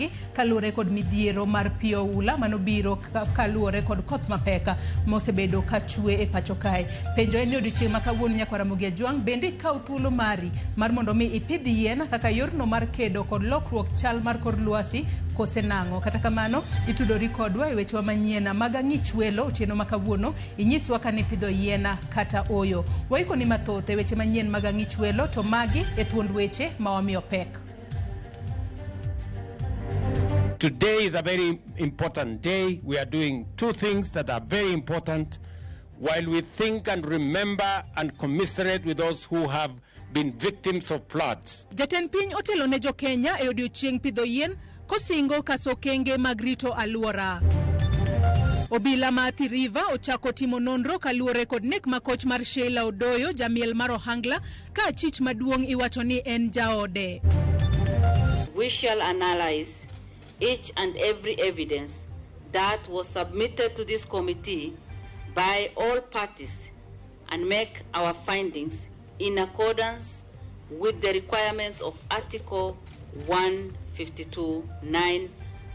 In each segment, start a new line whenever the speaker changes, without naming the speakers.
kaluore kod midhiero mar pio ula manobiro kaluore kod koth mapeka mosebedo kachue e pacho kae. Penjo en odiochieng' ma kawuono nyakwara Mugi Ajwang' bende kaw thuolo mari mar mondo mi ipidh yien kaka yorno mar kedo kod lokruok chal mar kor lwasi kose nang'o. Kata kamano itudori kodwa e weche manyien mag ang'ich welo otieno ma kawuono inyiswa ka ni pidho yien kata oyo. Waiko ni mathoth e weche manyien mag ang'ich welo to magi e thuond weche ma wamiyo pek.
Today is a very important day. We are doing two things that are very important while we think and remember and commiserate with those who have been victims of floods.
Jatend piny otelo ne jo Kenya e odiochieng' pidho yien kosingo kaso kenge mag rito aluora. Obila ma Athi River ochako timo nonro kaluore kod nek makoch mar Sheila Odoyo jamiel mar Ohangla ka achich maduong' iwacho ni en jaode.
We shall analyze each and every evidence that was submitted to this committee by all parties and make our findings in accordance with the requirements of Article 152(9)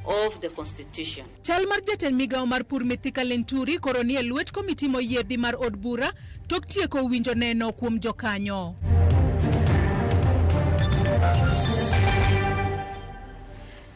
of the Constitution.
Chal mar jatend migao mar pur Mithika Linturi koro ni e lwet komiti moyiedhi mar od bura tok tieko winjo neno kuom jokanyo.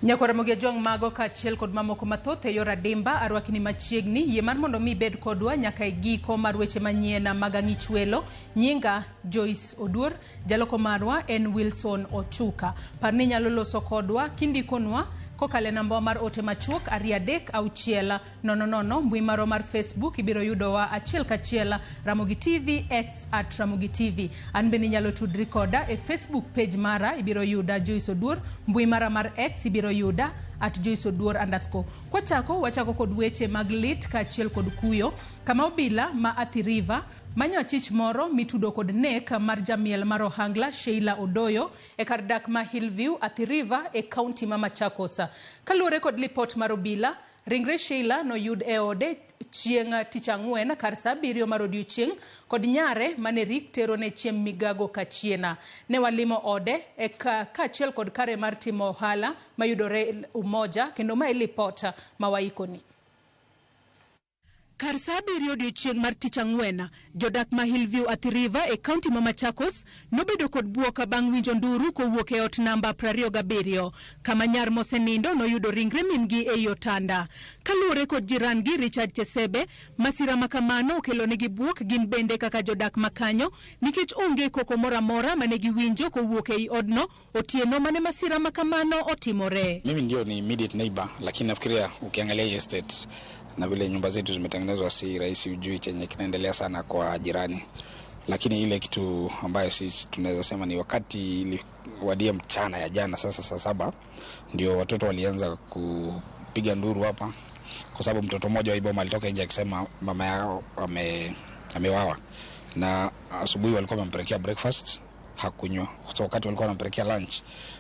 Nyakwara Mugi Ajwang' mago kaachiel kod mamoko mathoth e yor adimba arwakni machiegni yie mar mondo mi bed kodwa nyaka e giko mar weche manyien mag ang'ich welo. Nyinga Joyce Oduor, jaloko marwa en Wilson Ochuka. Parni nyalo loso kodwa kindikonwa kokale namba mar ote machuok 33600 mbui maro mar Facebook ibiro yudowa achiel kachiel Ramogi TV X @Ramogi TV. An bende nyalo tudri koda e Facebook page mara ibiro yuda Joyce Oduor, mbui mara mar X ibiro yuda @JoyceOduor_. Wachako kod weche mag lit kaachiel kod kuyo kama obila ma Athi River manyo achich moro mitudo kod nek mar jamiel mar Ohangla Sheila Odoyo e kar dak ma Hillview Athi River e kaunti ma Machakos. Kaluore kod lipot mar obila, ringre Sheila no yud e ode chieng' tich ang'wen kar saa 7 mar odiochieng' kod nyare mane rik tero ne chiem migago kachiena. Ne walimo ode e kaachiel kod kare mar timo ohala mayudore Umoja kendo ma ilipota mawaikoni. Kar saa 7 odiochieng' mar tich ang'wen, jodak ma Hillview Athi River e kaunti ma Machakos nobedo kod buok bang' winjo nduru kowuok e ot namba 27 kama nyar mosenindo noyudo ringre mingi e yotanda. Kaluore kod jiran gi Richard Chesebe, masira makamano okelo negi buok gin bende kaka jodak makanyo nikech onge koko moramora mane giwinjo kowuok e odno otieno mane masira makamano otimore.
Mimi ndio ni immediate neighbor, lakini nafikiria ukiangalia estate na vile nyumba zetu zimetengenezwa si rahisi ujui chenye kinaendelea sana kwa jirani. Lakini ile kitu ambayo sisi tunaweza sema ni wakati iliwadia mchana ya jana sasa saa 7 ndio watoto walianza kupiga nduru hapa kwa sababu mtoto mmoja wa Iboma alitoka nje akisema mama yao amewawa, na asubuhi walikuwa wamempelekea breakfast hakunywa. So wakati walikuwa wanampelekea lunch,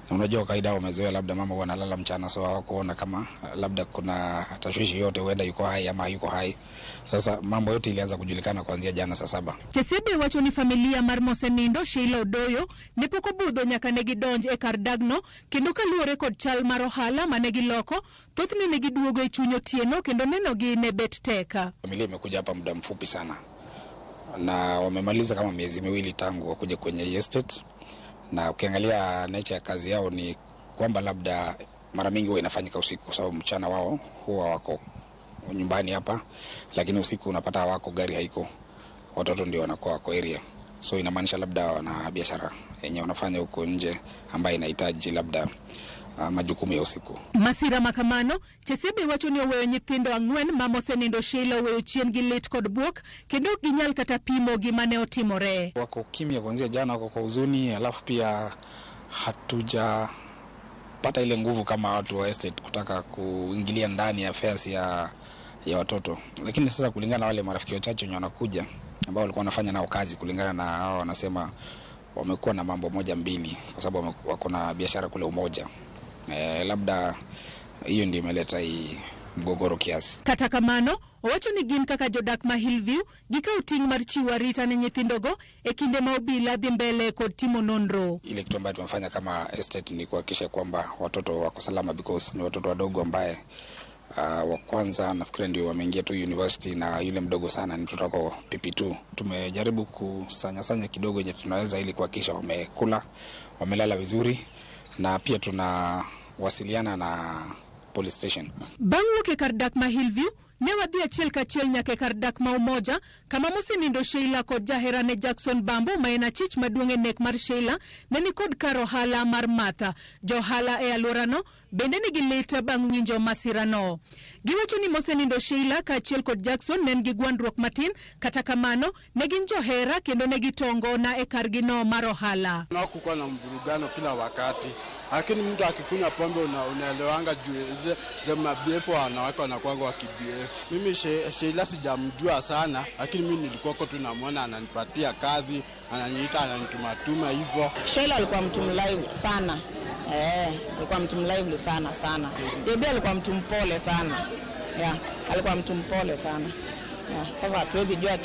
na unajua kawaida wamezoea labda mama huwa analala mchana, so hawakuona kama labda kuna tashwishi yote huenda yuko hai ama hayuko hai. Sasa mambo yote ilianza kujulikana kuanzia jana saa 7.
Chesebe wacho ni familia mar mosenindo Sheila Odoyo ne poko budho nyaka ne gidonj e kar dagno kendo kaluore kod chal mar ohala mane giloko thothne ne giduogo e chuny otieno kendo neno gi ne bet teka.
Familia imekuja hapa muda mfupi sana na wamemaliza kama miezi 2 tangu wakuje kwenye estate, na ukiangalia nature ya kazi yao ni kwamba labda mara mingi huwa inafanyika usiku kwa sababu mchana wao huwa wako nyumbani hapa, lakini usiku unapata wako gari haiko, watoto ndio wanakuwa wako area. So inamaanisha labda wana biashara yenye wanafanya huko nje ambayo inahitaji labda majukumu ya usiku.
Masira makamano Chesebe wacho ni oweyo nyithindo ang'wen ma mosenindo Sheila oweyo chien gi lit kod buok kendo ginyal kata pimo gima ne otimore.
Wako kimya kuanzia jana, wako kwa huzuni, alafu pia hatuja pata ile nguvu kama watu wa estate kutaka kuingilia ndani ya affairs ya watoto. Lakini sasa kulingana na wale marafiki wachache wenye wanakuja ambao walikuwa wanafanya nao kazi, kulingana na hao wanasema wamekuwa na mambo moja mbili kwa sababu wako na biashara kule Umoja. Labda hiyo ndio imeleta hii mgogoro kiasi.
Kata kamano owacho ni gin kaka jodak ma Hillview gikaw ting' mar chiwo arita ne nyithindogo e kinde ma obila dhi mbele kod timo nonro.
Ile kitu ambayo tumefanya kama estate ni kuhakikisha kwamba watoto wako salama, because ni watoto wadogo ambaye wa kwanza nafikiri ndio wameingia tu university, na yule mdogo sana ni mtoto wako PP2. Tumejaribu kusanya kidogo yenye tunaweza ili kuhakikisha wamekula, wamelala vizuri, na pia tunawasiliana na police station.
Bangu ke kardak ma Hillview ne wadhi achiel kachiel nyaka kardak ma Umoja kama mosenindo Sheila kod jaherane Jackson Bambo ma en achich maduong' e nek mar Sheila ne ni kod kar ohala mar Martha. Johala e alworano bende ni gilita bang' winjo masirano. Giwacho ni mosenindo Sheila kaachiel kod Jackson ne nigi gwandruok matin, kata kamano ne gin johera kendo ne gitongo na e kargino mar ohala.
Hakukuwa na mvurugano kila wakati, lakini mtu akikunywa pombe unaelewanga juu jamaa BF wanawake wanakuanga wa KBF. Mimi Sheila sijamjua sana, lakini mimi nilikuwa tu namuona ananipatia kazi, ananiita, ananitumatuma hivyo.
Sheila alikuwa mtu mlive sana. Alikuwa mtu mlive sana. Debi alikuwa mtu mpole sana. Alikuwa mtu mpole sana. Sasa hatuwezi jua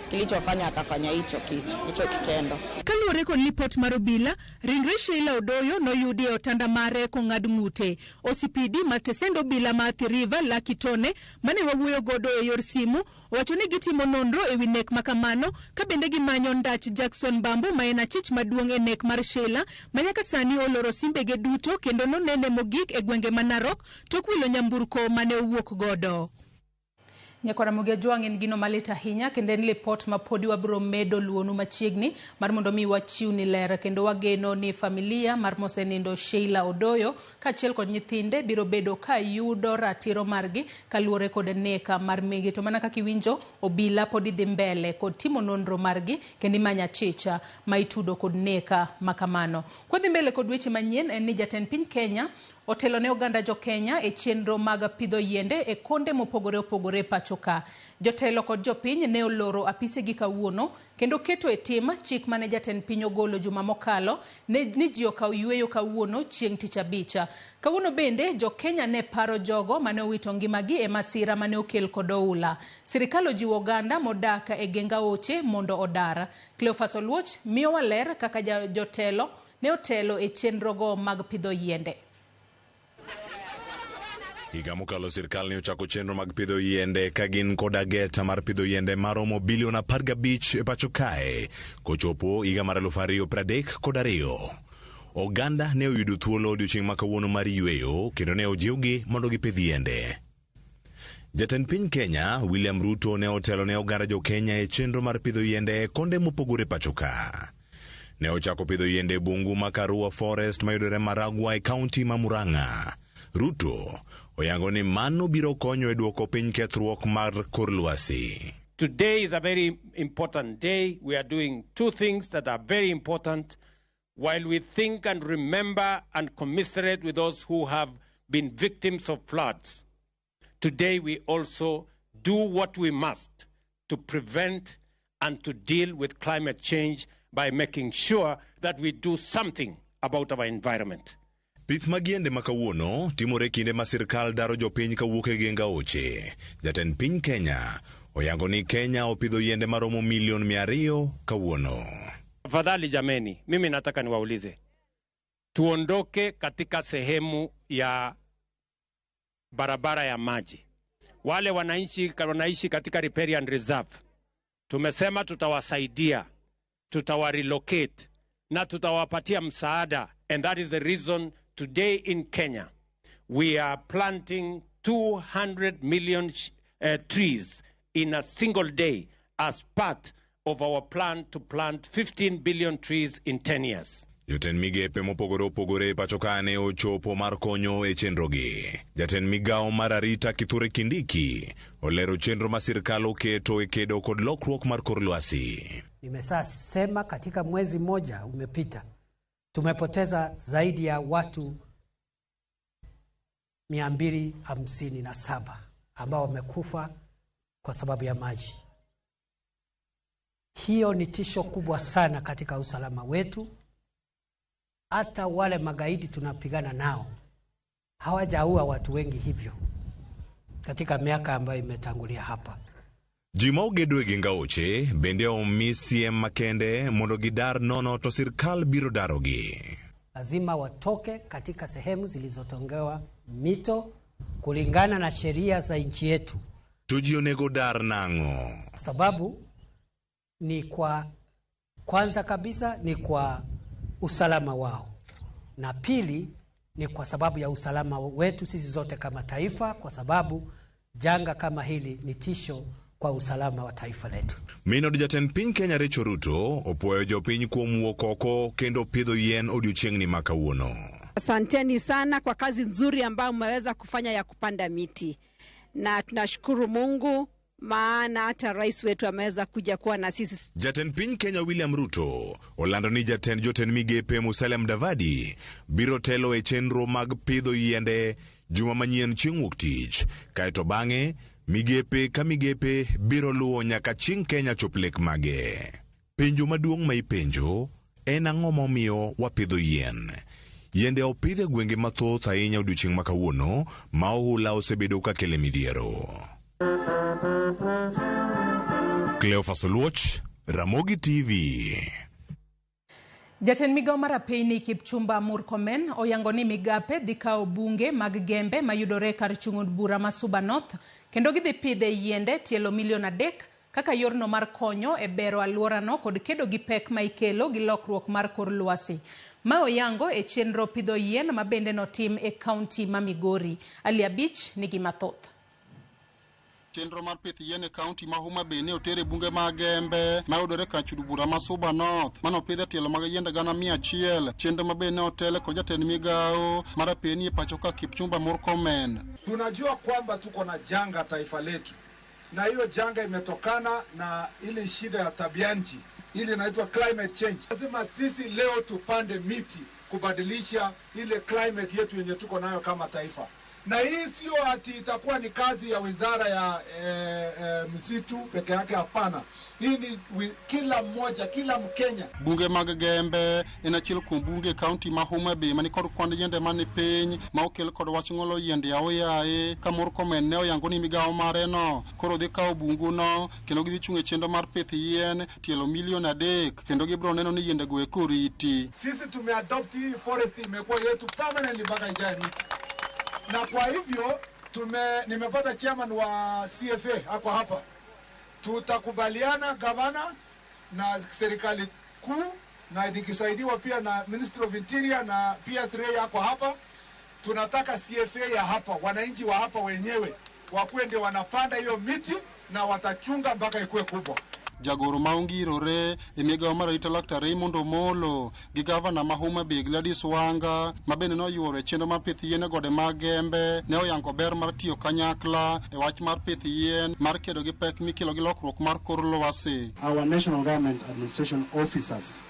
kilichofanya akafanya hicho kitendo.
Kaluwore kod lipot mar obila, ringre Sheila Odoyo noyudi e otanda mare kong'ad ng'ute. OCPD matesend obila ma Athi River Lucky Tone mane wawuoyo godo e yor simu owacho ni gitimo nonro e wi nek makamano, ka bende gimanyo ndach Jackson Bambo ma en achich maduong' e nek mar Sheila ma nyaka sani oloro simbege duto kendo nonene mogik e gwenge ma Narok tok wilo nyamburko mane owuok godo. Nyakora Mugia Jwang' en gino malit ahinya, kendo en lipot ma podi wabiro medo luonu machiegni mar mondo mi wachiw ni ler, kendo wageno ni familia mar mosenindo Sheila Odoyo kaachiel kod nyithinde biro bedo ka yudo ratiro margi kaluwore kod neka mar migi. To mana kaka iwinjo, obila podi dhi mbele kod timo nonro margi kendo manya chicha ma itudo kod neka makamano. Kwa dhi mbele kod weche manyien en ni jatend piny Kenya otelo ne oganda jo Kenya e chenro mag pidho yiende e konde mopogore pachoka. Jotelo kod jopiny ne oloro apise gi kawuono kendo keto e tim chik mane jatend piny ogolo juma mokalo ni ji okaw yueyo kawuono chieng' tich abich. Kawuono bende jo Kenya ne paro jogo mane owito ngimagi e masira mane okel kod oula. Sirikal ojiwo oganda modak e genga oche mondo odar. Cleophas Oluoch miyo waler kaka jotelo ne otelo e chenrogo mag pidho yiende.
Higa mokalo sirkal ne ochako chenro mag pidho yiende ka gin kod ageta mar pidho yiende maromo bilion 15 e pacho kae kochopo higa mar 2032. Oganda ne oyudo thuolo odiochieng' ma kawuono mar yueyo kendo ne ojiwgi mondo gipidh yiende. Jatend piny Kenya William Ruto ne otelo ne oganda jo Kenya e chenro mar pidho yiende konde mopogore pacho ka. Ne ochako pidho yiende e bungu ma Karua Forest mayudore Maragwa e kaunti ma Murang'a. Ruto oyango ni mano biro konyo e duoko piny kethruok mar kor lwasi.
Today is a very important day. We are doing two things that are very important while we think and remember and commiserate with those who have been victims of floods. Today we also do what we must to prevent and to deal with climate change by making sure that we do something about our environment.
Pith magiende makawuono timore kinde ma sirkal daro jopiny kawuok e genga oche. Jatend piny Kenya oyango ni Kenya opidho yiende maromo milion 200 kawuono.
Afadhali jameni, mimi nataka niwaulize, tuondoke katika sehemu ya barabara ya maji. Wale wanaishi katika riparian reserve, tumesema tutawasaidia, tutawarelocate na tutawapatia msaada, and that is the reason today in Kenya we are planting 200 million trees in a single day as part of our plan to plant 15 billion trees in 10 years.
Jotend migepe mopogore opogore pacho ka ne ochopo mar konyo e chenrogi. Jatend migao mar arita Kithure Kindiki olero chenro ma sirkal oketo e kedo kod lokruok mar kor lwasi.
Nimesema katika mwezi mmoja umepita tumepoteza zaidi ya watu 257 ambao wamekufa kwa sababu ya maji. Hiyo ni tisho kubwa sana katika usalama wetu. Hata wale magaidi tunapigana nao hawajaua watu wengi hivyo. katika miaka ambayo imetangulia hapa.
Jima ogedo e Ngaoche bende omi CM makende mondo gidar nono to sirkal biro darogi.
Lazima watoke katika sehemu zilizotongewa mito kulingana na sheria za nchi yetu.
Tujionego dar nango.
Sababu ni kwanza kabisa ni kwa usalama wao. Na pili ni kwa sababu ya usalama wetu sisi zote kama taifa, kwa sababu janga kama hili ni tisho kwa usalama wa taifa letu.
Minod jatend piny Kenya Rachel Ruto opuoyo jopiny kuom wuok oko kendo pidho yien odiochiengni ma kawuono.
Asanteni sana kwa kazi nzuri ambayo mmeweza kufanya ya kupanda miti. Na tunashukuru Mungu maana hata rais wetu ameweza kuja kuwa na sisi.
Jatend piny Kenya William Ruto olando ni jatend joten migepe Musalia Mudavadi biro telo e chenro mag pidho yiende juma manyien chieng' wuok tich, kaeto bang'e migepe ka migepe biro luwo nyaka chieng' Kenya chop lek mage. Penjo maduong' ma ipenjo en ang'o momiyo wapidho yien. Yiende opidhe gwenge mathoth ahinya odiochieng' ma kawuono ma ohula osebedo ka kele midhiero. Cleophas Oluoch, Ramogi TV.
Jatend migao mar Piny Kipchumba Murkomen oyango ni migape dhi kawo bunge mag gembe mayudore kar chung' od bura ma Suba North kendo gidhi pidhe yiende tielo milion 3 kaka yorno mar konyo e bero alworano kod kedo gi pek ma ikelo gi lokruok mar kor lwasi. Ma oyango e chenro pidho yien ma bende notim e kaunti ma Migori. Ali Abich nigi mathoth.
Chenro mar pith yien e kaunti ma Homa Bay ne otere bunge mag gembe ma yudore kar chung' od bura ma Suba North mano pidhe tielo mag yiende 100,000. Chenro ma bende ne otele kod jatend migao mar Piny e pacho ka Kipchumba Murkomen.
Tunajua kwamba tuko na janga taifa letu, na hiyo janga imetokana na ile shida ya tabianchi, ile inaitwa climate change. Lazima sisi leo tupande miti kubadilisha ile climate yetu yenye tuko nayo kama taifa. Na hii sio ati itakuwa ni kazi ya wizara ya msitu peke yake, hapana. Hii ni kila mmoja, kila Mkenya.
Bunge mag gembe en achiel kuom bunge kaunti ma Homa Bay mani kod kwand yiende mani piny ma okel kod wach ng'olo yiende aoyaye ka Murkomen ne oyango ni migao mare no koro dhi kawo bungu no kendo gidhi chung' e chenro mar pith yien tielo milion 3 kendo gibiro neno ni yiende go eko riti.
Sisi tumeadopt hii forest imekuwa yetu permanently mpaka ijae miti. Na kwa hivyo nimepata chairman wa CFA hapo hapa. Tutakubaliana gavana na serikali kuu na nikisaidiwa pia na Ministry of Interior na PS Ray hapo hapa. Tunataka CFA ya hapa, wananchi wa hapa wenyewe wakuwe ndio wanapanda hiyo miti na watachunga mpaka ikuwe kubwa.
Jagoro maungirore e migao mar arita Dr. Raymond Omolo gi gavana ma Homa Bay Gladys Wanga ma bende noyuoro chenro mar pith yien e gode mag gembe ne oyango ber mar tiyo kanyakla e wach mar pith yien mar kedo gi pek mikelo gi lokruok mar kor lwasi.
Our national government administration officers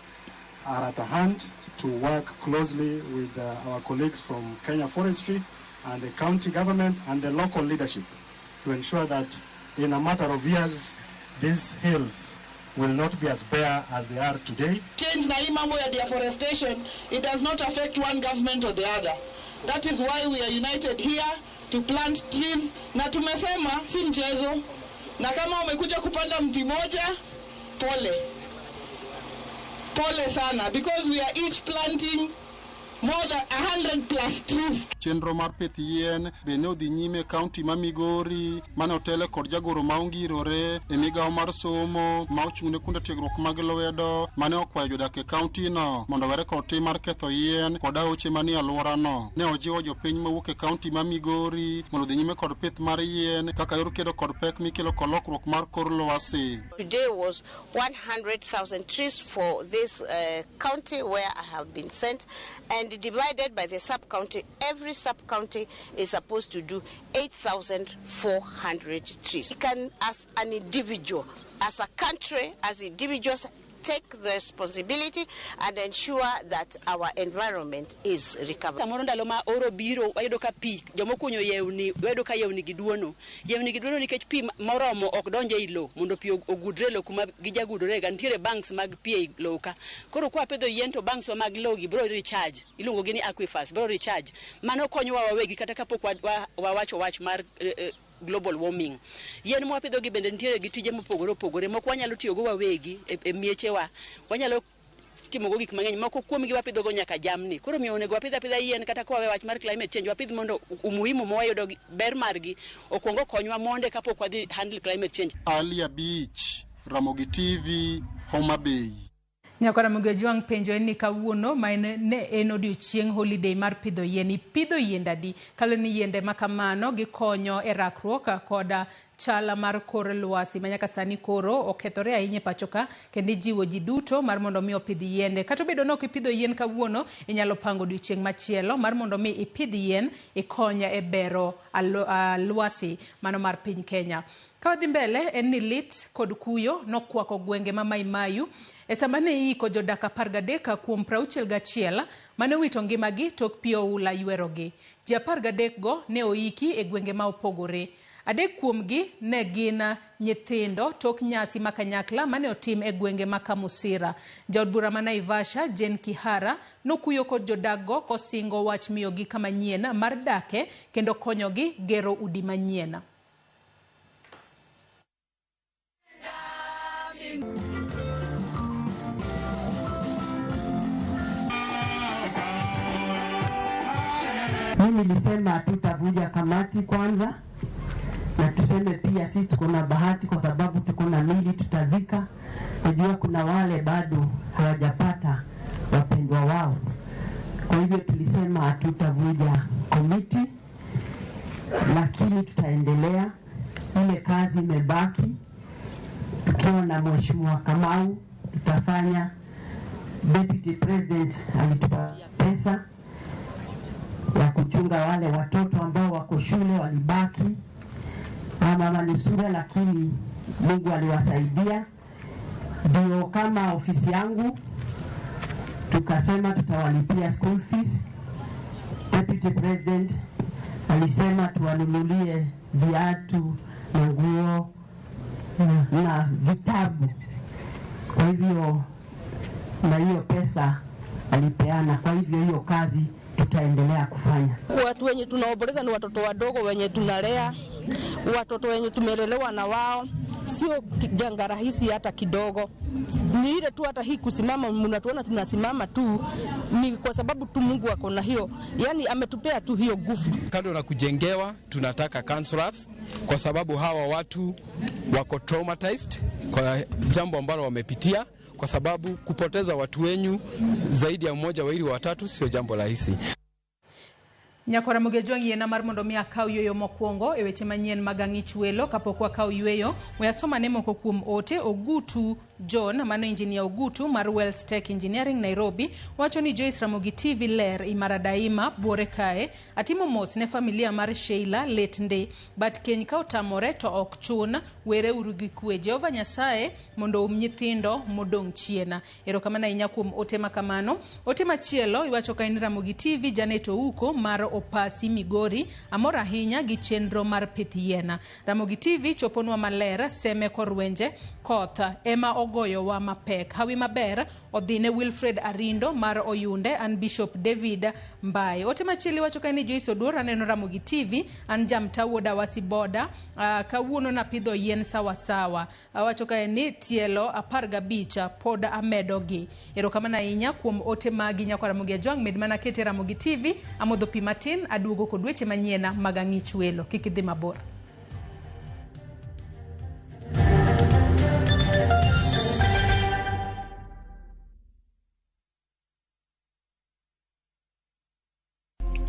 are at hand to work closely with our colleagues from Kenya Forestry and the county government and the local leadership to ensure that in a matter of years these hills will not be as bare as they are today.
Change na hii mambo ya deforestation, it does not affect one government or the other. That is why we are united here to plant trees. Na tumesema si mchezo. Na kama umekuja kupanda mti moja, pole. Pole sana, because we are each planting more than 100+ trees.
Chenro mar pith yien bende odhi nyime kaunti ma Migori mane otele kod jagoro maungirore e migao mar somo ma ochung'ne kuonde tiegruok mag lwedo mane okwayo jodak e kaunti no mondo were kod tim mar ketho yien kod aoche manie alwora no. Ne ojiwo jopiny mawuok e kaunti ma Migori mondo odhi nyime kod pith mar yien kaka yor kedo kod pek mikelo kod lokruok mar kor lwasi.
Today was 100,000 trees for this county where I have been sent, and divided by the sub-county. Every sub-county is supposed to do 8,400 trees. We can, as an individual, as a country, as individuals, take the responsibility and ensure that our environment is recovered.
Samoro ndalo ma oro biro wayudo ka pi jomokunyo yewni wayudo ka yewni giduono nikech pi moromo ok donje i lo mondo pi ogudre lo kuma gijagudore ga ntiere banks mag pi e lo ka koro kwa pedho yien to banks mag lo gi bro recharge iluongo gi ni aquifers bro recharge mano konyo wa wawegi kata kapok wawacho wach mar global warming. Yien mwapidho gi bende nitiere gi tije mopogore opogore moko wanyalo tiyo go wawegi e miechewa. Wanyalo timo go gik mang'eny moko kuom gi wapidho go nyaka jamni. Koro miyo onego wapidha yien kata kwa wach mar climate change wapidh mondo umuhimu mwayudo ber margi okwongo konywa monde kapok wadhi handle climate change.
Alia Beach, Ramogi TV, Homa Bay.
Nyakora Mugejwang penjo ni kawuono ne en odiochieng' holiday mar pidho yien. Pidho yiende adi? Kalo ni yiende makamano gikonyo e rakruok koda chala mar kor lwasi manyaka sani koro okethore ahinya pachoka kendo jiwo ji duto mar mondo mi opidh yiende. Kata bedo no kipidho yien kawuono inyalo pango odiochieng' machielo mar mondo mi ipidh yien ikonya e bero lwasi mano mar piny Kenya. Kawadhi mbele en ni lit kod kuyo nokwako gwenge ma Mai Mahiu e sama ne iko jodak 13 kuom 61 mane wito ngimagi tok pi oula ywerogi. Ji 13 go ne oiki e gwenge ma opogore. 3 kuomgi ne gin nyithindo tok nyasi makanyakla mane otim e gwenge ma Kamusira. Jaod bura ma Naivasha Jane Kihara nokuyo kod jodago kosingo wach miyogi kama nyien mar dake kendo konyogi gero udi manyien.
Mimi nilisema tutavuja kamati kwanza, na tuseme pia sisi tuko na bahati kwa sababu tuko na mili tutazika. Najua kuna wale bado hawajapata wapendwa wao. Kwa hivyo tulisema tutavuja komiti, lakini tutaendelea. Ile kazi imebaki. Tukiwa na Mheshimiwa Kamau tutafanya. Deputy President alitupa pesa ya kuchunga wale watoto ambao wako shule walibaki ama manusura, lakini Mungu aliwasaidia. Ndio kama ofisi yangu tukasema tutawalipia school fees. Deputy President alisema tuwanunulie viatu na nguo na vitabu. Kwa hivyo na hiyo pesa alipeana. Kwa hivyo hiyo kazi tutaendelea kufanya.
Watu wenye tunaoboleza ni watoto wadogo wenye tunalea, watoto wenye tumelelewa na wao. Sio janga rahisi hata kidogo. Ni ile tu hata hii kusimama mnatuona tunasimama tu ni kwa sababu tu Mungu ako na hiyo. Yaani ametupea tu hiyo nguvu.
Kando na kujengewa tunataka counselors kwa sababu hawa watu wako traumatized kwa jambo ambalo wamepitia, kwa sababu kupoteza watu wenyu zaidi ya mmoja, wawili, watatu sio jambo rahisi.
Nyakora Mugejwang yena mar mondo mi akaw yoyo mokwongo e weche manyien magang'ich welo kapok wakaw yweyo. Wayasoma ne moko kuom ote. Ogutu John mano engineer Ogutu mar Wells Tech Engineering Nairobi wacho ni Joyce Ramogi TV ler imara daima buore kae atimo mos ne familia mar Sheila Letnde but keny ka otamore to ok chun were urugi kwe Jehova Nyasaye mondo nyithindo modong' chiena. Erokamano ahinya kuom ote makamano. Ote machielo iwacho ka ni Ramogi TV Janet Ouko mar Opasi Migori amor ahinya gi chenro mar pith yien. Ramogi TV choponwa maler seme korwenje koth ema ogoyo wa mapek. Hawi maber odhine Wilfred Arindo mar Oyunde an Bishop David Mbai. Ote machielo wacho ka ni Joyce Oduor aneno Ramogi TV an jamta woda wasiboda kawuono na pidho yien sawa sawa. Wacho ka ni tielo 15 pod amedogi. Erokamano ahinya kuom ote magi Nyakora Mugejwang med mana kete Ramogi TV amodho pi matin aduogo kod weche manyiena magang'ich welo. Kik idhi mabor.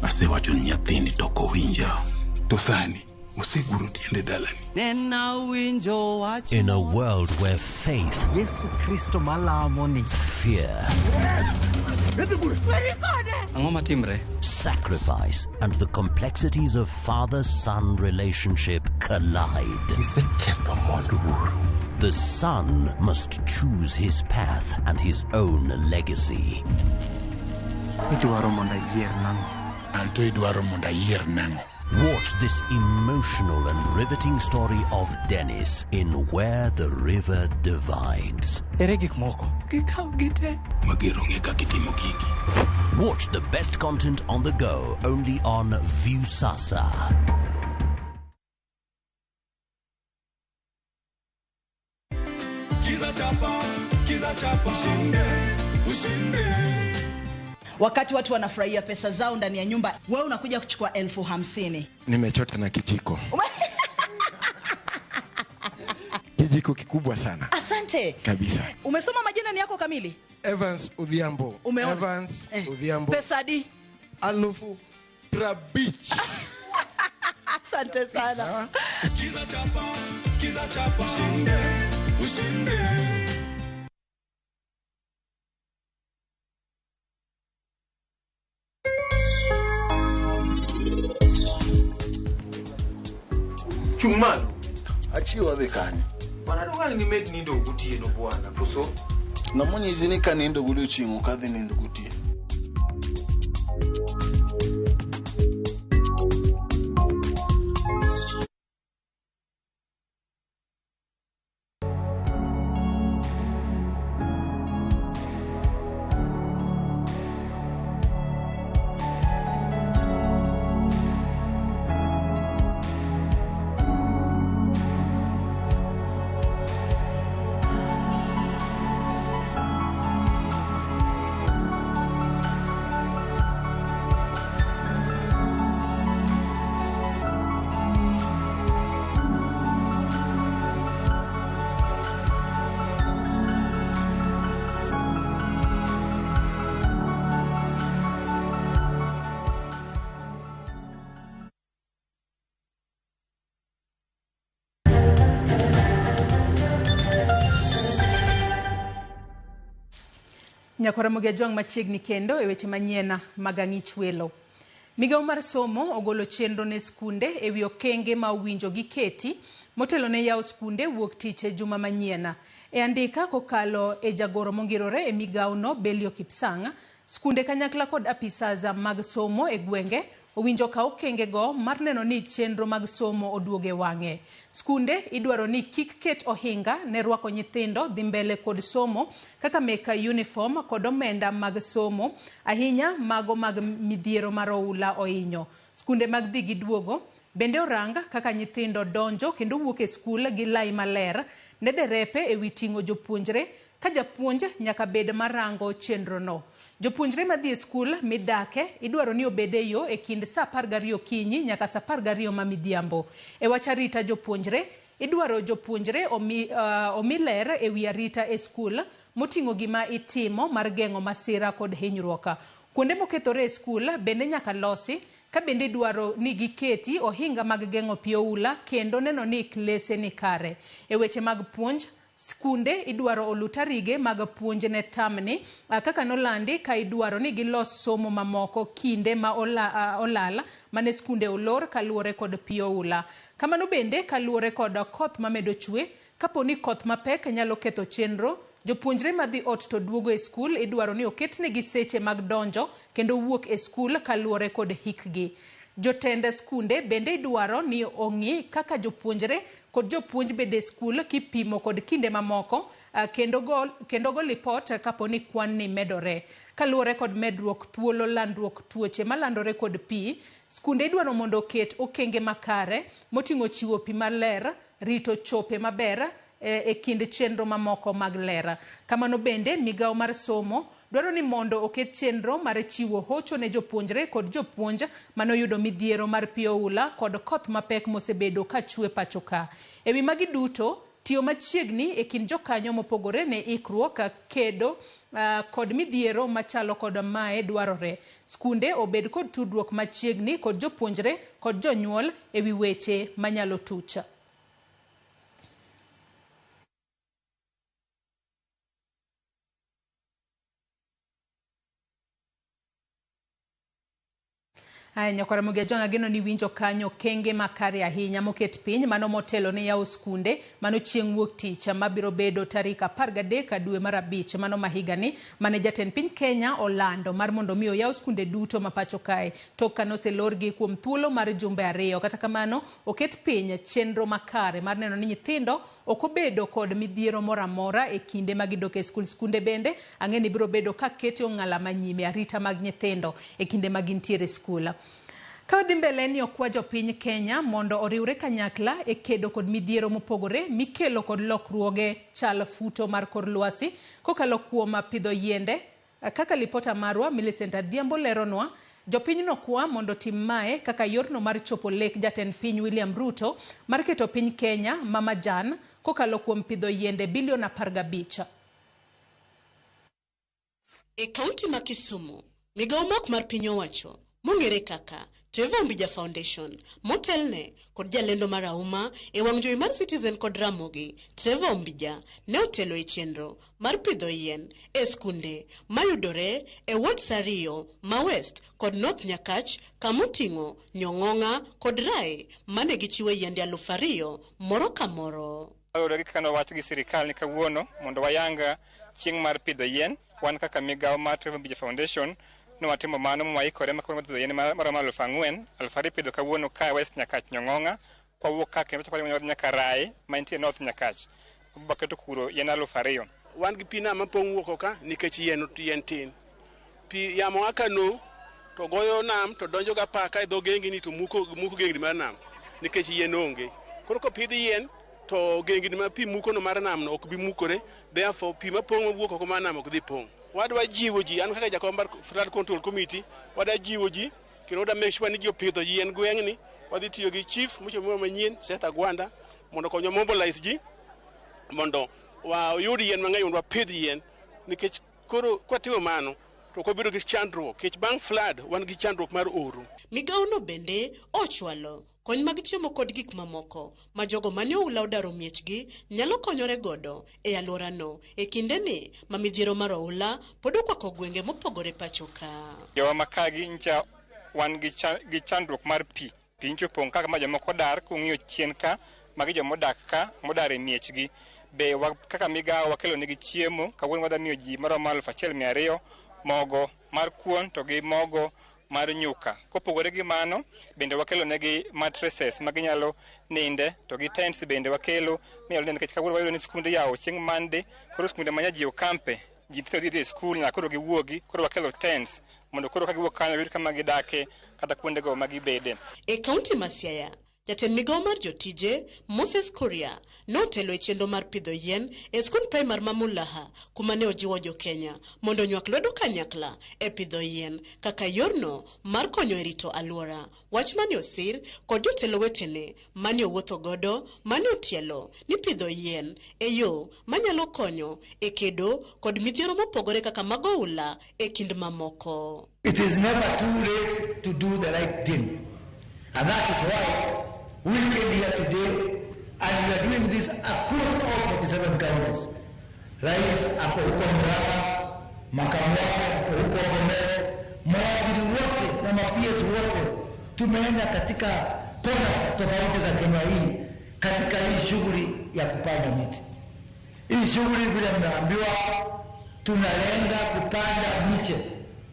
Asewacho ni nyathini toko winja to sani oseguro tiende dalani.
In a world where faith, fear, sacrifice, and the complexities of father-son relationship collide. The son must choose his path and his own legacy. Watch this emotional and riveting story of Dennis in Where the River Divides. Watch the best content on the go only on Viusasa.
Wakati watu wanafurahia pesa zao ndani ya nyumba, wewe unakuja kuchukua 50,000.
Nimechota na kijiko. Kijiko kikubwa sana.
Asante.
Kabisa.
Umesoma majina ni yako kamili?
Evans Odhiambo.
Umeona?
Evans Odhiambo.
Pesa di?
Alufu Prabich.
Asante sana.
Skiza chapa, ushinde.
Chumano.
Achiwa dhikani.
Bwana dogani ni made nindo ugutie no bwana. Kuso.
Na mwenye izini kanindo gulu chingu kadhi nindo ugutie.
Nyakora Mugejong machiegni kendo e weche manyien magang'ich welo. Migawo mar somo ogolo chenro ne skunde e wi okenge ma owinjo gi keti motelo ne yawo skunde wuok tich e juma manyien. E andika kokalo e jagoro mongirore e migawo no Belio Kipsang, skunde kanyakla kod apisas mag somo e gwenge owinjo ka okenge go mar neno ni chenro mag somo oduoge wang'e. Skunde idwaro ni kik ket ohinga ne rwako nyithindo dhi mbele kod somo kaka meka uniform kod omenda mag somo, ahinya mago mag midhiero mar oula ohinyo. Skunde mag dhi gi duogo bende oranga kaka nyithindo donjo kendo wuok e skul gi lai maler ne derepe e wi ting'o jopuonjre ka japuonj nyaka bed marango chenro no. Jopuonjre madhi e skul midake idwaro ni obede yo e kind saa 12 okinyi nyaka saa 12 mamidhiambo. E wach arita jopuonjre idwaro jopuonjre omi ler e wi arita e skul moting'o gima itimo mar geng'o masira kod hinyruok. Kuonde mokethore e skul bende nyaka losi ka bende idwaro ni giketi ohinga mag geng'o pi oula kendo neno ni klese ni kare. E weche mag puonj skunde idwaro olutarige mag puonj ne tamni kaka nolandi ka idwaro ni gilos somo mamoko kinde ma olala mane skunde olor kaluwore kod pi oula. Kamano bende kaluwore kod koth mamedo chwe, kapo ni koth mapek nyalo ketho chenro, jopuonjre madhi ot to duogo e skul idwaro ni oketnegi seche mag donjo kendo wuok e skul kaluwore kod hikgi. Jotend skunde bende idwaro ni ong'i kaka jopuonjre kod jopuonj bede skul kipimo kod kinde mamoko kendo go lipot kapo ni kwan ni medore. Kaluwore kod medruok thuolo landruok tuoche malandore kod pi, skunde idwaro mondo oket okenge makare moting'o chiwo pi maler, rito chope maber e kind chenro mamoko mag ler. Kamano bende migawo mar somo dwaro ni mondo oket chenro mar chiwo hocho ne jopuonjre kod jopuonj manoyudo midhiero mar pi oula kod koth mapek mosebedo ka chwe pacho ka. E wi magi duto, tiyo machiegni e kind jokanyo mopogore ne ikruok kedo kod midhiero machalo kod mae dwarore. Skunde obed kod tudruok machiegni kod jopuonjre kod jonyuol e wi weche manyalo tucha. Nyakora Mugejong ageno ni winjo kanyo kenge makare ahinya moket piny mano motelo ne yawo skunde mano chieng' wuok tich mabiro bedo tarik 13 dwe mar 5 mano mahigani mane jatend piny Kenya olando mar mondo miyo yawo skunde duto mapacho kae tok kanoselorgi kuom thuolo mar jumbe 2. Kata kamano oket piny chenro makare mar neno ni nyithindo okobedo kod midhiero moramora e kinde magidok e skul. Skunde bende ang'eni biro bedo ka keto ng'ala manyime arita mag nyithindo e kinde magintiere skul. Kaudhi mbele ni okwa jopiny Kenya mondo oriwre kanyakla e kedo kod midhiero mopogore mikelo kod lokruoge chal futo mar kor lwasi kokalo kuom pidho yiende. Kaka lipota marwa Millicent Adhiambo leronwa, jopiny nokwa mondo tim mae kaka yorno mar chopo lek jatend piny William Ruto mar keto piny Kenya mamajan kokalo kuom pidho yiende bilion 15.
E kaunti ma Kisumu, migawo mok mar piny owacho mong'ere kaka Trevor Ombija Foundation motelne kod jalendo mar auma e wang' jowi mar Citizen kod Ramogi. Trevor Ombija ne otelo e chenro mar pidho yien e skunde mayudore e Ward Sario ma West kod North Nyakach kamoting'o Nyong'ong'a kod Rai mane gichiwo yiende 2,000 moro ka moro.
Kano wach gi sirikal ni kawuono mondo wayanga chieng' mar pidho yien. Wan kaka migawo mar Trevor Ombija Foundation no watimo mano mwaikore makoro pidho yien mar 4,000 alfari pidho kawuono ka West Nyakach Nyong'ong'a kwa wuok ka kendo chapani nyaka Rai mantie North Nyakach baketo kuro yien 2,000.
Wan gi pina mapong' wuok ka nikech yien tin. Pi yamo akano to goyo nam to donjo ga paka e dho gengni to muko gengni mar nam nikech yien onge. Koro ko pidh yien to gengni ma pi muko no mar nam no ok bi mukore, therefore pi mapong' wuok oko mar nam ok dhi pong'. Wadwa jiwo ji, an kaka jakom mar Flood Control Committee, wadwa jiwo ji kendo wadwa make sure ni ji opidho yien gweng'ni. Wadhi tiyo gi chief mochimo manyien Seth Agwanda mondo konyo mobilize ji mondo wayud yien mang'eny mondo wapidh yien nikech koro kwatimo mano to kobiro gi chandruok kech bang' flood wan gi chandruok mar oro.
Migawo no bende ochwalo kony mag chiemo kod gik mamoko ma jogo mane oula odaro miechgi nyalo konyore godo e alworano e kindeni ma midhiero mar oula pod okwako gwenge mopogore pachoka.
Jowa makagi ncha wan gi chandruok mar pi. Piny chopong' kaka ma jomoko dar kung'iyo chien ka magi jomodak ka modar e miechgi. Be kaka migawo wakelo negi chiemo kawuono wadwa miyo ji maromo 1,200 mogo mar kuon to gi mogo mar nyuka. Kopogore gi mano bende wakelo negi mattresses ma ginyalo ninde to gi tents bende wakelo minyalo ninde nikech kawuono wayudo ni skunde yawo chieng' Monday koro skunde manya ji okampe ji dhi e skul na koro giwuogi koro wakelo tents mondo koro ka giwuok kanyo yud kama gidake kata kuonde go ma gibede.
E kaunti ma Siaya, jatend migawo mar jotije Moses Kuria notelo e chenro mar pidho yien e skul primar ma Mulaha kuma ne ojiwo jo Kenya mondo nywak lwedo kanyakla e pidho yien kaka yorno mar konyo e rito alwora. Wach mane osir kod jotelo wetene mane owuotho godo mane otielo ni pidho yien e yo manyalo konyo e kedo kod midhiero mopogore kaka mag oula e kind mamoko.
It is never too late to do the right thing, and that is why we came here today and we are doing this across all 47 counties. Rais ako huko Murang'a, makamu wake ako huko Bomet, mawaziri wote na ma-PS wote tumeenda katika kona tofauti za Kenya hii katika hii shughuli ya kupanda miti. Hii shughuli vile mnaambiwa tunalenga kupanda miche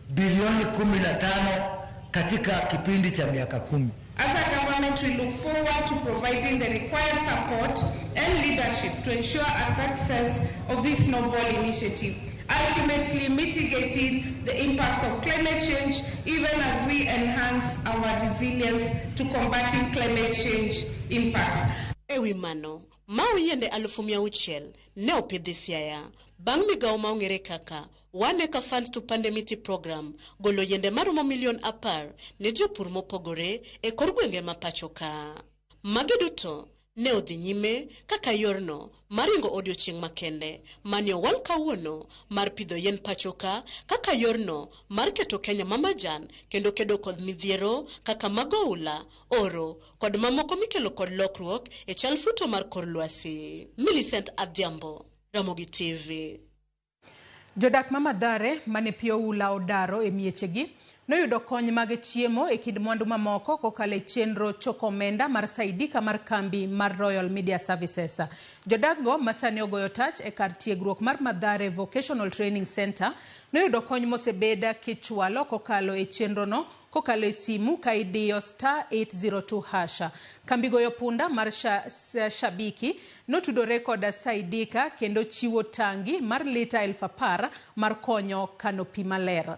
bilioni 15 katika kipindi cha miaka 10.
As a government, we look forward to providing the required support and leadership to ensure a success of this noble initiative, ultimately mitigating the impacts of climate change, even as we enhance our resilience to combating climate change impacts.
Ewi mano, mau yiende 600,000 ne opidhi Siaya. Bang' migawo ma ong'ere kaka Waneka Funds to Pandemity Program golo yiende maromo milion 10 ne jopur mopogore e kor gwenge ma pachoka. Magi duto ne odhi nyime kaka yorno maringo odiochieng' makende mane owal kawuono mar pidho yien pachoka kaka yorno mar keto Kenya mamajan kendo kedo kod midhiero kaka mag oula, oro kod mamoko mikelo kod lokruok e chal futo mar kor lwasi. Millicent Adhiambo, Ramogi TV.
Jodak ma Mathare mane pi oula odaro e miechegi noyudo kony mag chiemo e kind mwandu mamoko kokalo e chenro choko omenda mar Saidika mar kambi mar Royal Media Services. Jodakgo masani ogoyo tach e kar tiegruok mar Mathare Vocational Training Center noyudo kony mosebeda kichwalo kokalo e chenrono kokalo e simu ka idiyo *802#. Kambi goyo punda mar Shabiki notudore kod Saidika kendo chiwo tangi mar lita 10,000 mar konyo kano pi maler.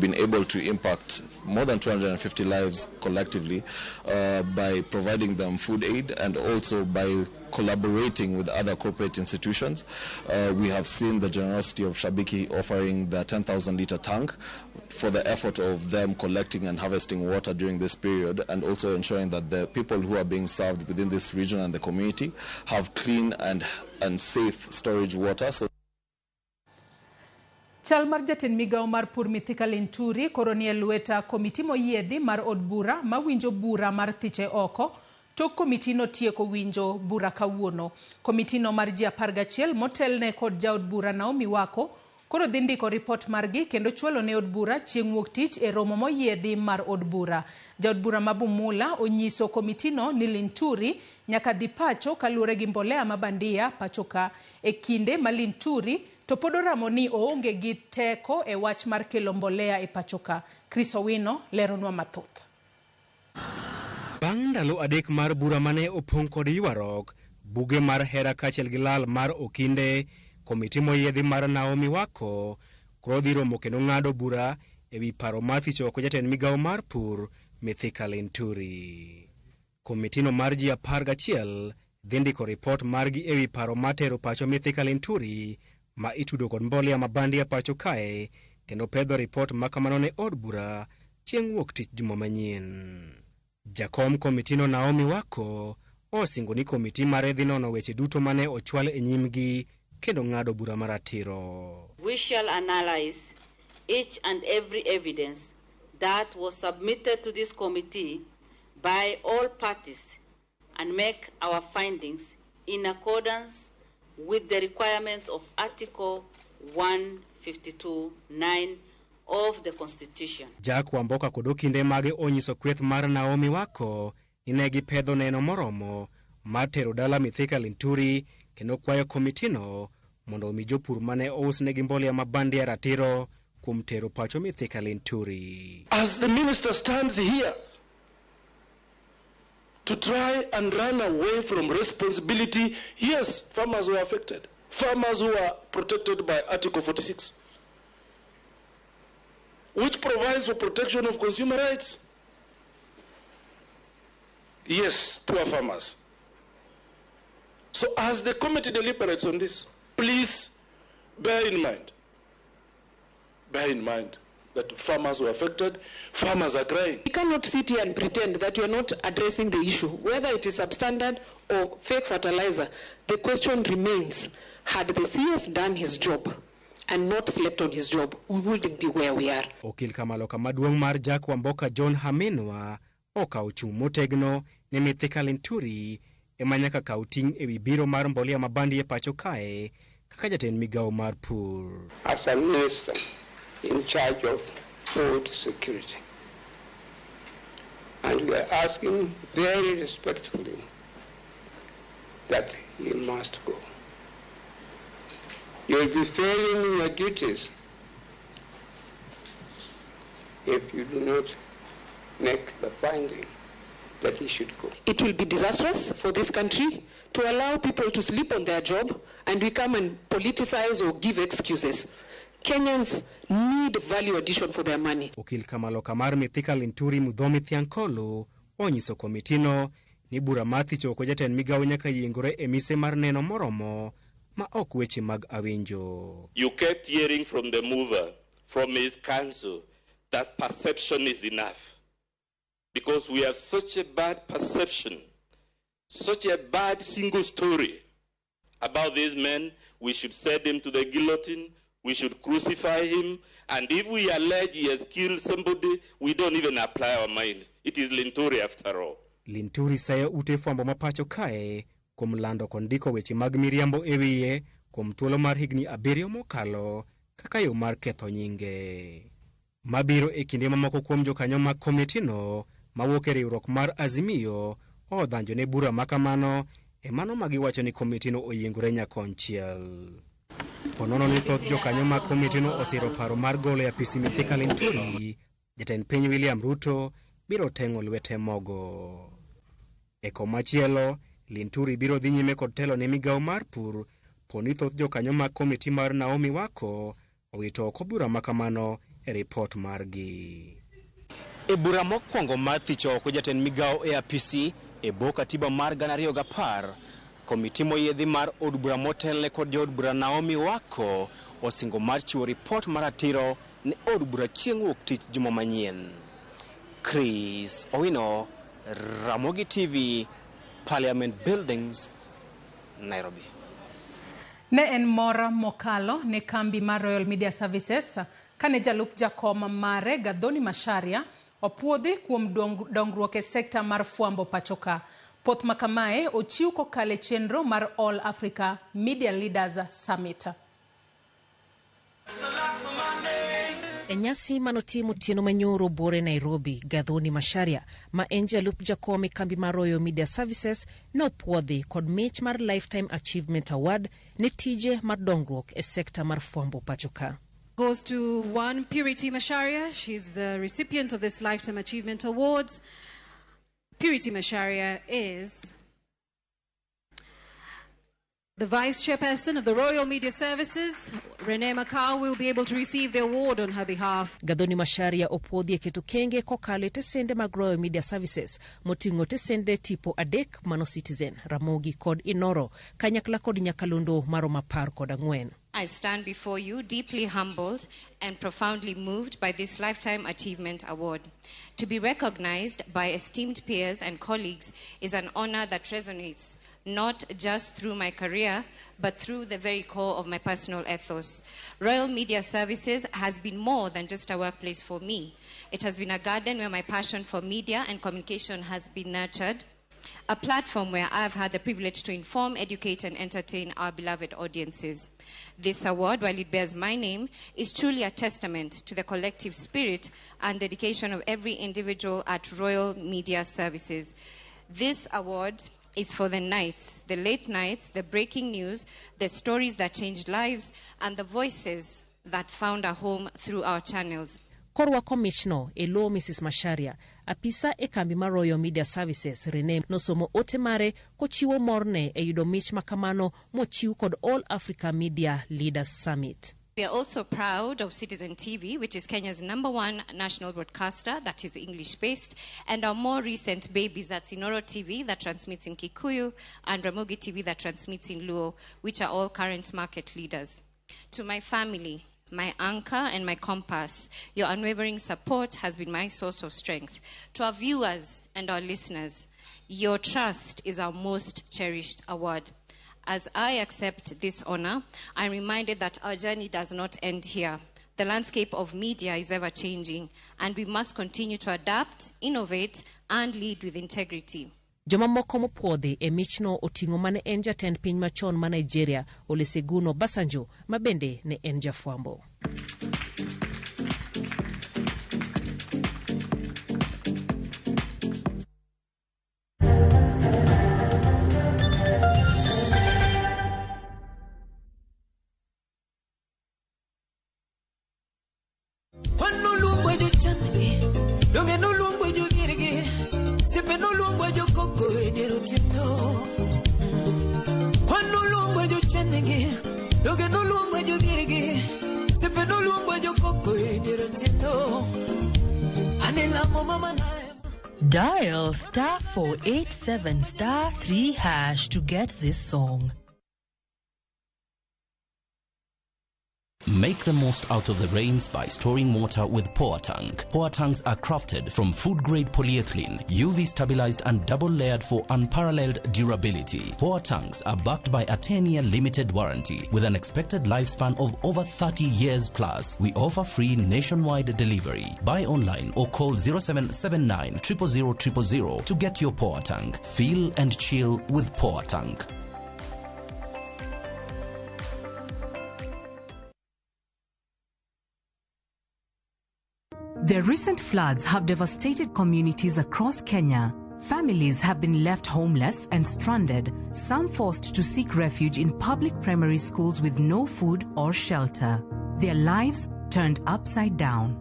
have been able to impact more than 250 lives collectively by providing them food aid and also by collaborating with other corporate institutions. We have seen the generosity of Shabiki offering the 10,000-litre tank for the effort of them collecting and harvesting water during this period, and also ensuring that the people who are being served within this region and the community have clean and safe storage water. So
Chalmar jatin migao mar pur Mithika Linturi koronie lueta komiti moyiedhi mar od bura ma winjo bura mar thiche oko. Tok komiti no tieko winjo bura kawuono. Komiti no mar ji 11 motelne kod jaod bura Naomi Wako koro dhi ndiko ripot margi kendo chwalo ne od bura chieng' wuok tich e romo moyiedhi mar od bura. Jaod bura Mabumula onyiso komiti no ni Linturi nyaka dhi pacho kaluwore gi mbolea mabandia pachoka e kinde ma Linturi to podoramo ni oonge gi teko e wach mar kelo mbolea e pachoka. Chris Owino leronwa mathoth.
Bang' ndalo adek mar bura mane opong' kod ywarok, buge mar hera kachiel gi lal mar okinde, komiti moyiedhi mar Naomi Wako koro dhi romo kendo ng'ado bura ewi paro mar thicho oko jatend migao mar pur Mithika Linturi. Komitino mar ji 11 dhi ndiko ripot margi ewi paro matero pacho Mithika Linturi ma itudo kod mbolea mabandia pacho kae kendo pedho ripot makamano ne od bura chieng' wuok tich juma manyien. Jakom komitino Naomi Wako osingo ni komiti mare dhi nono weche duto mane ochwal e nyimgi kendo ng'ado bura maratiro.
We shall analyze each and every evidence that was submitted to this committee by all parties and make our findings in accordance with the requirements of Article 152(9) of the Constitution.
Jack Wamboka kod okinde mage onyiso kweth mar Naomi Wako ni ne gipedho neno moromo mar tero dala Mithika Linturi kendo kwayo komitino mondo omi jopur mane ousnegi mbolea mabandia ratiro kuom tero pacho Mithika Linturi.
As the minister stands here to try and run away from responsibility, yes, farmers were affected. Farmers who are protected by Article 46, which provides for protection of consumer rights. Yes, poor farmers. So as the committee deliberates on this, please bear in mind that farmers were affected, farmers are crying.
You cannot sit here and pretend that you are not addressing the issue, whether it is substandard or fake fertilizer. The question remains, had the CS done his job and not slept on his job, we wouldn't be where we are.
Okil kamaloka maduong' mar Jack Wamboka John Hamenwa okawo chung' motegno ne Mithika Linturi ema nyaka kaw ting' ewi biro mar mbolea mabandi e pacho kae kaka jatend migao mar pur.
As a minister in charge of food security, and we are asking very respectfully that he must go. You will be failing in your duties if you do not make the finding that he should go.
It will be disastrous for this country to allow people to sleep on their job and we come and politicize or give excuses. Kenyans need value addition for their money.
Okil kamaloka mar Mithika Linturi Mudhomi Thiankolo onyiso komitino ni bura mar thicho oko jatend migao nyaka yiengore e mise mar neno moromo ma ok weche mag awinjo.
You kept hearing from the mover, from his council, that perception is enough. Because we have such a bad perception, such a bad single story about these men, we should send him to the guillotine, we should crucify him, and if we allege he has killed somebody, we don't even apply our minds. It is Linturi after all.
Linturi sayo ute fwambo mapacho kae kuom lando kondiko weche mag miriambo ewiye kuom thuolo mar higni 7 mokalo kaka yo mar ketho nyinge. Mabiro e kinde mamoko kuom jokanyo mag komitino mawuok e riwruok mar Azimio odhanjo ne bura makamano e mano magiwacho ni komitino oyiengore nyakonchiel. Ponono ni thoth jokanyo mag komitino osiro paro mar golo ya pisi Mithika Linturi, jatend piny William Ruto biro teng'o lwete mogo. E komachielo, Linturi biro dhi nyime kod telo ne migao mar pur, poni thoth jokanyo mag komiti mar Naomi Wako owito oko bura makamano e report margi. E bura mokwongo mar thicho oko jatend migao e apisi e bwo katiba mar 2010, komiti moyiedhi mar od bura motelne kod jood bura Naomi Wako osingo mar chiwo report mar ratiro ne od bura chieng' wuok tich juma manyien. Chris Owino, Ramogi TV, Parliament Buildings, Nairobi.
Ne en mora mokalo ne kambi mar Royal Media Services kane jalup jakom mare Gathoni Macharia opuodhi kuom dongruok e sekta mar fwambo pachoka. Poth makamae ochiw kokale chenro mar All Africa Media Leaders Summit.
E nyasi manotimo tieno manyoro bore Nairobi, Gathoni Macharia, ma en jalup jakom e kambi mar Royal Media Services, ne opuodhi kod mich mar Lifetime Achievement Award ne tije mar dongruok e sekta mar fwambo pachoka.
Goes to one Purity Macharia. She's the recipient of this Lifetime Achievement Awards. Purity Macharia is the Vice Chairperson of the Royal Media Services. Renee Macau will be able to receive the award on her behalf.
Gathoni Macharia opuodhi e keto kenge kokale tesende mag Royal Media Services moting'o tesende tipo adek mano Citizen, Ramogi kod Inoro, kanyakla kod Nyakalondo maromo 14.
I stand before you deeply humbled and profoundly moved by this Lifetime Achievement Award. To be recognized by esteemed peers and colleagues is an honor that resonates not just through my career, but through the very core of my personal ethos. Royal Media Services has been more than just a workplace for me. It has been a garden where my passion for media and communication has been nurtured, a platform where I have had the privilege to inform, educate, and entertain our beloved audiences. This award, while it bears my name, is truly a testament to the collective spirit and dedication of every individual at Royal Media Services. This award is for the nights, the late nights, the breaking news, the stories that changed lives, and the voices that found a home through our channels.
Korwa Commissioner Elo Mrs. Macharia, apisa e kambi mar Royal Media Services Renee nosomo ote mare kochiwo morne e yudo mich makamano mochiw kod All Africa Media Leaders Summit.
We are also proud of Citizen TV, which is Kenya's #1 national broadcaster that is English-based, and our more recent babies, that's Inoro TV that transmits in Kikuyu, and Ramogi TV that transmits in Luo, which are all current market leaders. To my family, my anchor and my compass, your unwavering support has been my source of strength. To our viewers and our listeners, your trust is our most cherished award. As I accept this honor, I'm reminded that our journey does not end here. The landscape of media is ever changing, and we must continue to adapt, innovate, and lead with integrity.
Joma moko mopuodhi e michno oting'o mane en jatend piny machon ma Nigeria Olusegun Obasanjo, ma bende ne en jafwambo.
Dial *487*3# to get this song.
Make the most out of the rains by storing water with Powertank. Powertanks are crafted from food-grade polyethylene, UV-stabilized and double-layered for unparalleled durability. Powertanks are backed by a 10-year limited warranty with an expected lifespan of over 30 years plus. We offer free nationwide delivery. Buy online or call 0779 000 000 to get your Powertank. Feel and chill with Powertank.
The recent floods have devastated communities across Kenya. Families have been left homeless and stranded, some forced to seek refuge in public primary schools with no food or shelter. Their lives turned upside down.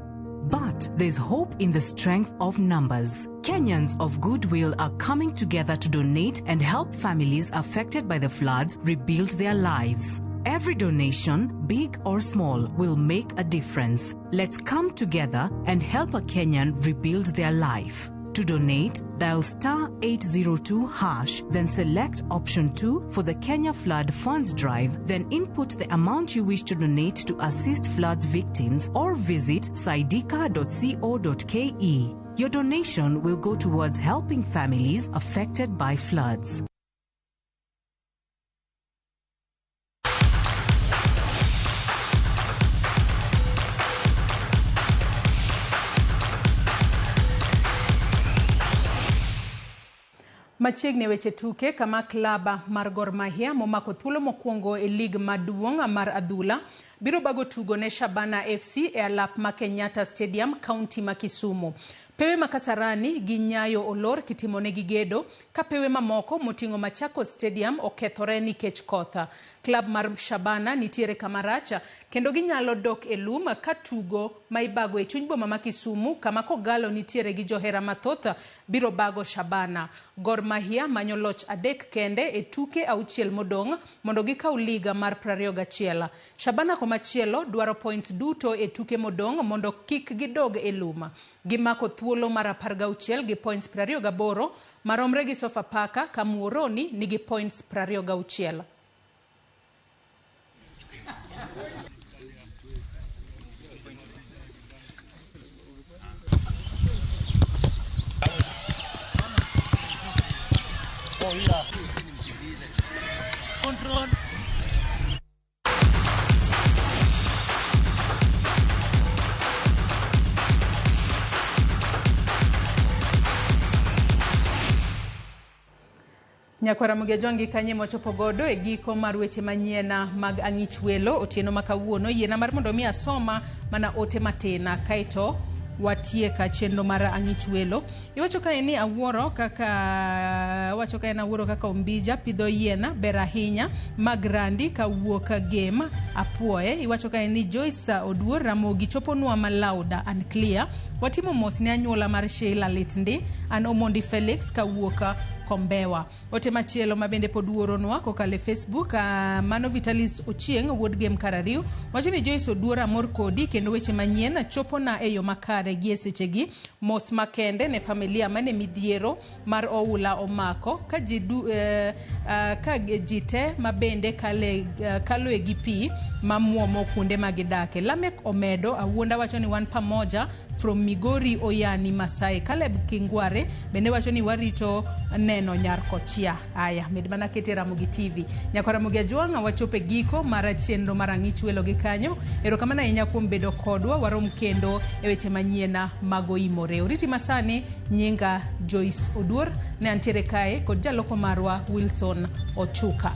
But there's hope in the strength of numbers. Kenyans of goodwill are coming together to donate and help families affected by the floods rebuild their lives. Every donation, big or small, will make a difference. Let's come together and help a Kenyan rebuild their life. To donate, dial *802#, then select option 2 for the Kenya Flood Funds Drive, then input the amount you wish to donate to assist floods victims or visit saidika.co.ke. Your donation will go towards helping families affected by floods.
Machiegni weche tuke kama klaba mar Gor Mahia momako thuolo mokwongo e lig maduong' mar adhula biro bago tugo ne Shabana FC e alap ma Kenyatta Stadium, kaunti ma Kisumu. Pewe makasarani gi Nyayo olor kitimone gi gedo ka pewe mamoko moting'o Machakos Stadium okethore nikech kotha. Klab mar Shabana nitiere kamaracha kendo ginyalo dok e lum ka tugo ma ibago e chuny boma ma Kisumu kama Kogalo nitiere gi johera mathoth biro bago Shabana. Gor Mahia manyo loch 3 kende e tuke 6 modong' mondo gikaw liga mar 21. Shabana komachielo dwaro point duto e tuke modong' mondo kik gidog e lum. Gimako thuolo mar 16 gi points 28 maromre gi Sofapaka ka Muhoroni nigi points 26.
Oh yeah. Control.
Nyakwara Mugejongi kanye mochopo godo e giko mar weche manyiena mag ang'ich welo otieno makawuono. Yiena mar mondo mi asoma mana ote matina kaito watieka chenro mar ang'ich welo. Iwacho ka ni awuoro kaka Ombija pidho yiena ber ahinya mag randi ka wuok game apuoye. Iwacho ka ni Joyce Oduor Ramogi chopo nwa malauda and clear. Watimo mos ne anyuola mar Sheila Litndi an Omondi Felix ka wuok Kombewa. Ote machielo mabende poduoro nwa kokale Facebook mano Vitalis Ochieng wuod game Karariu wacho ni Joyce Oduor amor kodi kendo weche manyien chopo na e yo makare gi sechegi. Mos makende ne familia mane midhiero mar oula omako ka jite mabende kalo e gi pi mamuomo kunde magidake. Lamek Omedo awuonda wacho ni wan pamoja from Migori Oyani Masai. Caleb Kingware bende wacho ni warito neno nyar kochia. Aya med mana kete Ramogi TV. Nyako Ramogi Ajwang' wachope giko mar chenro mar ang'ich welo gi kanyo. Erokamano ahinya kuom bedo kodwa. Warom kendo e weche manyiena mago imore. Oriti masani nyinga Joyce Oduor ne antiere kae kod jaloko marwa Wilson Ochuka.